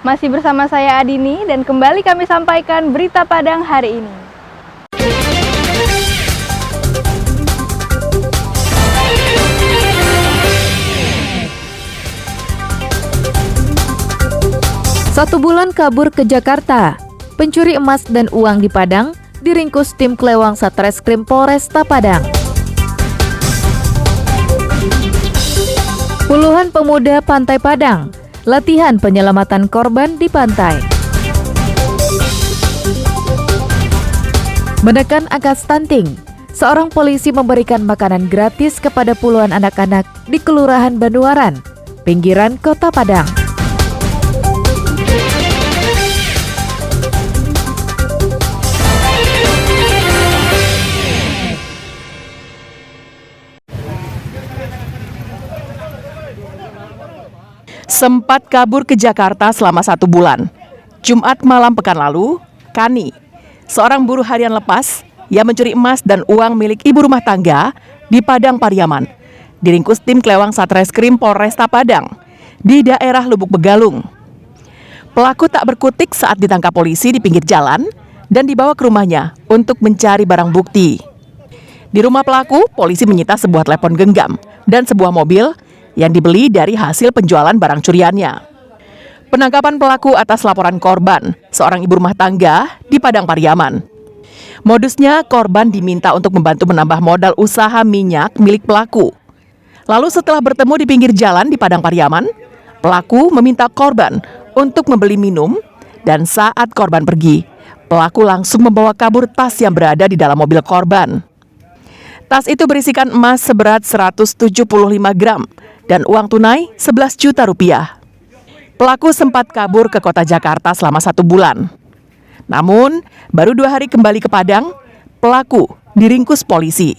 Masih bersama saya Adini dan kembali kami sampaikan berita Padang hari ini. Satu bulan kabur ke Jakarta, pencuri emas dan uang di Padang diringkus tim Klewang Satreskrim Polresta Padang. Puluhan pemuda Pantai Padang latihan penyelamatan korban di pantai. Menekan angka stunting, seorang polisi memberikan makanan gratis kepada puluhan anak-anak di Kelurahan Banduaran, pinggiran Kota Padang. Sempat kabur ke Jakarta selama 1 bulan. Jumat malam pekan lalu, Kani, seorang buruh harian lepas yang mencuri emas dan uang milik ibu rumah tangga di Padang Pariaman, diringkus tim Klewang Satreskrim Polresta Padang di daerah Lubuk Begalung. Pelaku tak berkutik saat ditangkap polisi di pinggir jalan dan dibawa ke rumahnya untuk mencari barang bukti. Di rumah pelaku, polisi menyita sebuah telepon genggam dan sebuah mobil yang dibeli dari hasil penjualan barang curiannya. Penangkapan pelaku atas laporan korban, seorang ibu rumah tangga di Padang Pariaman. Modusnya, korban diminta untuk membantu menambah modal usaha minyak milik pelaku. Lalu setelah bertemu di pinggir jalan di Padang Pariaman, pelaku meminta korban untuk membeli minum dan saat korban pergi, pelaku langsung membawa kabur tas yang berada di dalam mobil korban. Tas itu berisikan emas seberat 175 gram dan uang tunai 11 juta rupiah. Pelaku sempat kabur ke kota Jakarta selama 1 bulan. Namun, baru 2 hari kembali ke Padang, pelaku diringkus polisi.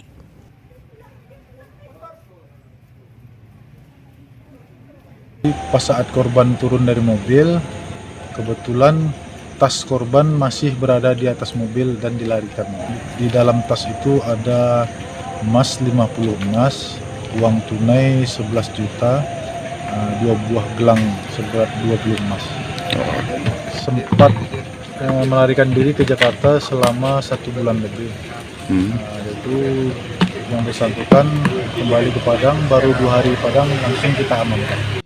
Pas saat korban turun dari mobil, kebetulan tas korban masih berada di atas mobil dan dilarikan. Di dalam tas itu ada emas 50 emas, uang tunai 11 juta, 2 buah gelang seberat 20 emas. Sempat melarikan diri ke Jakarta selama 1 bulan lebih. Yaitu yang bersangkutan kembali ke Padang, baru 2 hari Padang langsung kita amankan.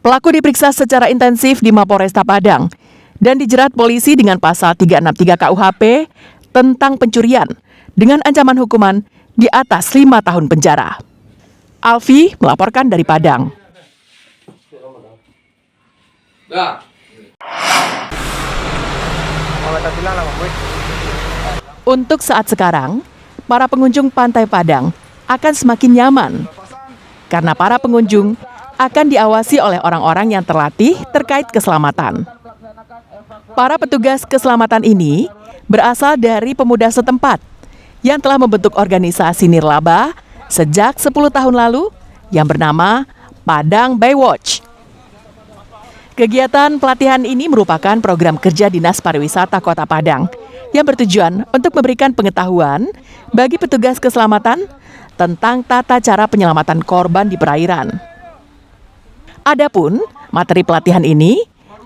Pelaku diperiksa secara intensif di Mapolresta Padang dan dijerat polisi dengan pasal 363 KUHP tentang pencurian dengan ancaman hukuman di atas 5 tahun penjara. Alfi melaporkan dari Padang. Untuk saat sekarang, para pengunjung Pantai Padang akan semakin nyaman karena para pengunjung akan diawasi oleh orang-orang yang terlatih terkait keselamatan. Para petugas keselamatan ini berasal dari pemuda setempat yang telah membentuk organisasi nirlaba sejak 10 tahun lalu yang bernama Padang Baywatch. Kegiatan pelatihan ini merupakan program kerja Dinas Pariwisata Kota Padang yang bertujuan untuk memberikan pengetahuan bagi petugas keselamatan tentang tata cara penyelamatan korban di perairan. Adapun materi pelatihan ini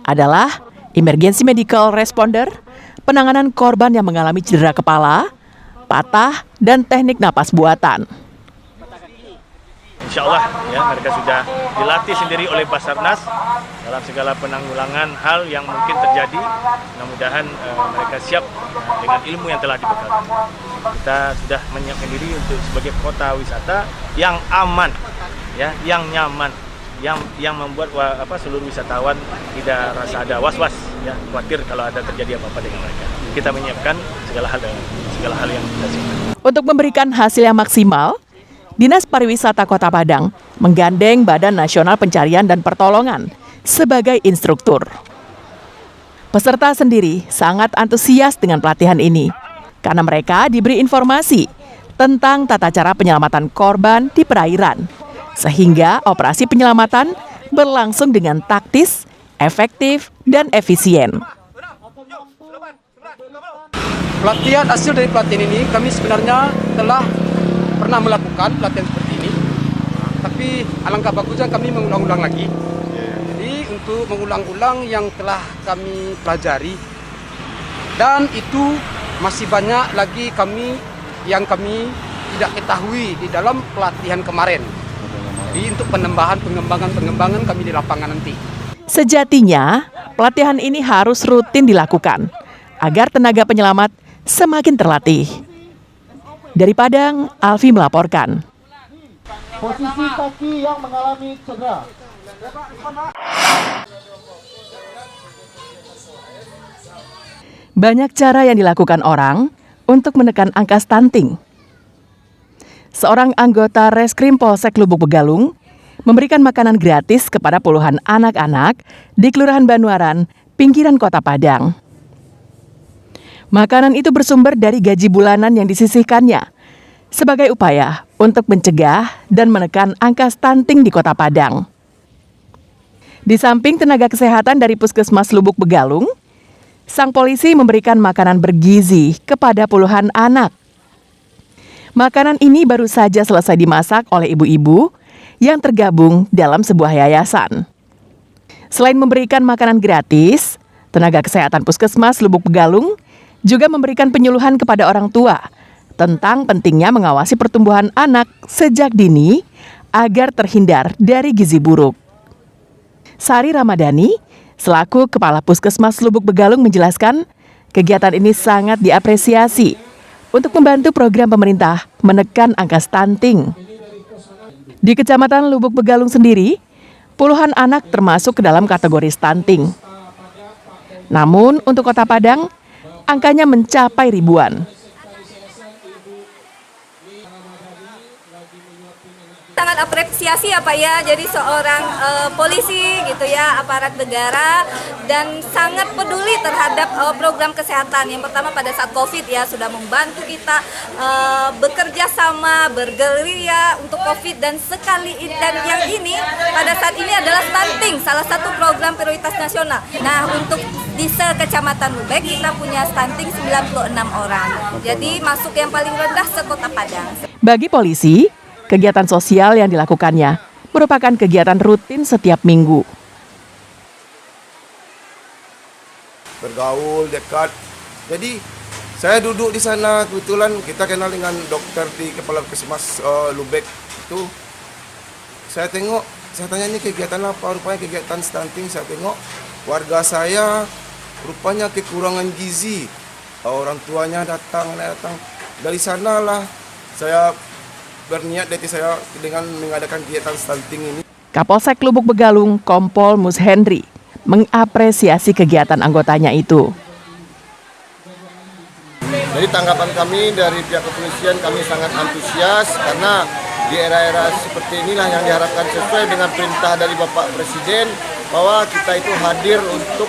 adalah emergency medical responder, penanganan korban yang mengalami cedera kepala, patah, dan teknik napas buatan. Insya Allah ya, mereka sudah dilatih sendiri oleh Basarnas dalam segala penanggulangan hal yang mungkin terjadi. Mudah-mudahan mereka siap dengan ilmu yang telah dibekalkan. Kita sudah menyiapkan diri untuk sebagai kota wisata yang aman, ya, yang nyaman, yang membuat seluruh wisatawan tidak rasa ada was-was, ya, khawatir kalau ada terjadi apa-apa dengan mereka. Kita menyiapkan segala hal yang kita siapkan. Untuk memberikan hasil yang maksimal, Dinas Pariwisata Kota Padang menggandeng Badan Nasional Pencarian dan Pertolongan sebagai instruktur. Peserta sendiri sangat antusias dengan pelatihan ini karena mereka diberi informasi tentang tata cara penyelamatan korban di perairan, sehingga operasi penyelamatan berlangsung dengan taktis, efektif, dan efisien. Pelatihan hasil dari pelatihan ini kami sebenarnya telah pernah melakukan pelatihan seperti ini, tapi alangkah bagusnya kami mengulang-ulang lagi. Jadi untuk mengulang-ulang yang telah kami pelajari, dan itu masih banyak lagi yang kami tidak ketahui di dalam pelatihan kemarin. Jadi untuk pengembangan kami di lapangan nanti. Sejatinya, pelatihan ini harus rutin dilakukan agar tenaga penyelamat semakin terlatih. Dari Padang, Alfi melaporkan. Posisi kaki yang mengalami cedera. Banyak cara yang dilakukan orang untuk menekan angka stunting. Seorang anggota Reskrim Polsek Lubuk Begalung memberikan makanan gratis kepada puluhan anak-anak di Kelurahan Banuaran, pinggiran Kota Padang. Makanan itu bersumber dari gaji bulanan yang disisihkannya sebagai upaya untuk mencegah dan menekan angka stunting di Kota Padang. Di samping tenaga kesehatan dari Puskesmas Lubuk Begalung, sang polisi memberikan makanan bergizi kepada puluhan anak. Makanan ini baru saja selesai dimasak oleh ibu-ibu yang tergabung dalam sebuah yayasan. Selain memberikan makanan gratis, tenaga kesehatan Puskesmas Lubuk Begalung juga memberikan penyuluhan kepada orang tua tentang pentingnya mengawasi pertumbuhan anak sejak dini agar terhindar dari gizi buruk. Sari Ramadhani, selaku Kepala Puskesmas Lubuk Begalung menjelaskan, kegiatan ini sangat diapresiasi untuk membantu program pemerintah menekan angka stunting. Di Kecamatan Lubuk Begalung sendiri, puluhan anak termasuk ke dalam kategori stunting. Namun untuk Kota Padang, angkanya mencapai ribuan. Sangat apresiasi ya Pak ya, jadi seorang polisi gitu ya, aparat negara, dan sangat peduli terhadap program kesehatan. Yang pertama pada saat COVID ya, sudah membantu kita bekerja sama, bergerilya untuk COVID, dan yang ini pada saat ini adalah stunting, salah satu program prioritas nasional. Nah, untuk di Kecamatan Lubek kita punya stunting 96 orang. Jadi masuk yang paling rendah se-Kota Padang. Bagi polisi, kegiatan sosial yang dilakukannya merupakan kegiatan rutin setiap minggu. Bergaul dekat. Jadi saya duduk di sana, kebetulan kita kenal dengan dokter di Kepala Puskesmas Lubek itu. Saya tengok, saya tanya ini kegiatan apa? Rupanya kegiatan stunting. Saya tengok warga saya rupanya kekurangan gizi. Orang tuanya datang. Dari sanalah saya berniat saya dengan mengadakan kegiatan stunting ini. Kapolsek Lubuk Begalung, Kompol Mus Henry, mengapresiasi kegiatan anggotanya itu. Jadi tanggapan kami dari pihak kepolisian, kami sangat antusias karena di era-era seperti inilah yang diharapkan sesuai dengan perintah dari Bapak Presiden bahwa kita itu hadir untuk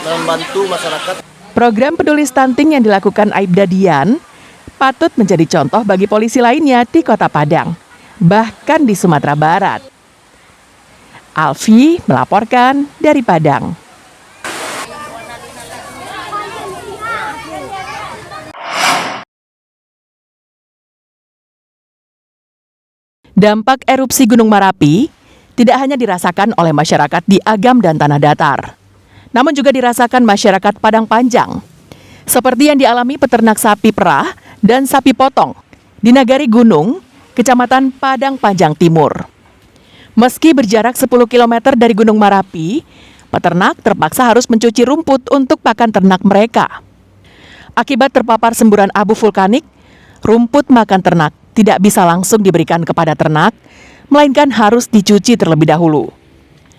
membantu masyarakat. Program peduli stunting yang dilakukan Aibda Dian patut menjadi contoh bagi polisi lainnya di Kota Padang, bahkan di Sumatera Barat. Alfi melaporkan dari Padang. Dampak erupsi Gunung Merapi tidak hanya dirasakan oleh masyarakat di Agam dan Tanah Datar, namun juga dirasakan masyarakat Padang Panjang, seperti yang dialami peternak sapi perah dan sapi potong di Nagari Gunung, Kecamatan Padang Panjang Timur. Meski berjarak 10 km dari Gunung Merapi, peternak terpaksa harus mencuci rumput untuk pakan ternak mereka. Akibat terpapar semburan abu vulkanik, rumput makan ternak tidak bisa langsung diberikan kepada ternak, melainkan harus dicuci terlebih dahulu.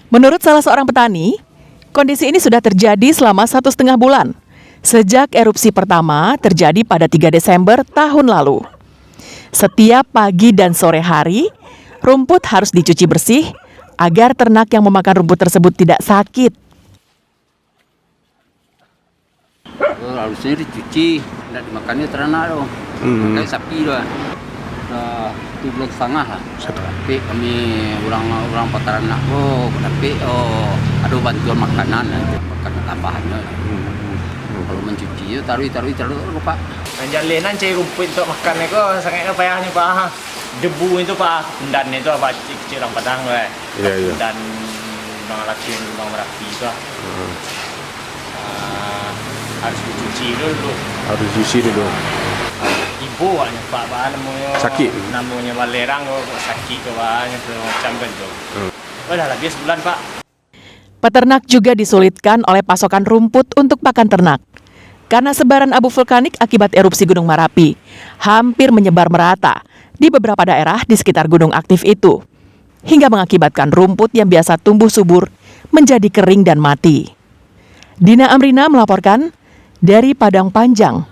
Menurut salah seorang petani, kondisi ini sudah terjadi selama 1,5 bulan, sejak erupsi pertama terjadi pada 3 Desember tahun lalu. Setiap pagi dan sore hari, rumput harus dicuci bersih agar ternak yang memakan rumput tersebut tidak sakit. Harusnya dicuci, tidak dimakannya ternak loh. Kayak sapi loh. Udah 1 bulan setengah lah. Tapi kami orang peternak tapi ada bantuan makanan, makanan tambahannya. Kalau mencuci itu taruh Pak. Jalinan cari rumput untuk makan itu sangatnya payahnya Pak. Debu itu Pak, dan itu apa kecil orang Padang dan Gunung Latihan Gunung Merapi itu harus dicuci dulu. Harus dicuci dulu. Ibu hanya Pak namanya Sakit. Namanya Malerang sakit ke banyak macam kan tu. Udah habis sebulan Pak. Peternak juga disulitkan oleh pasokan rumput untuk pakan ternak. Karena sebaran abu vulkanik akibat erupsi Gunung Merapi hampir menyebar merata di beberapa daerah di sekitar gunung aktif itu, hingga mengakibatkan rumput yang biasa tumbuh subur menjadi kering dan mati. Dina Amrina melaporkan dari Padang Panjang.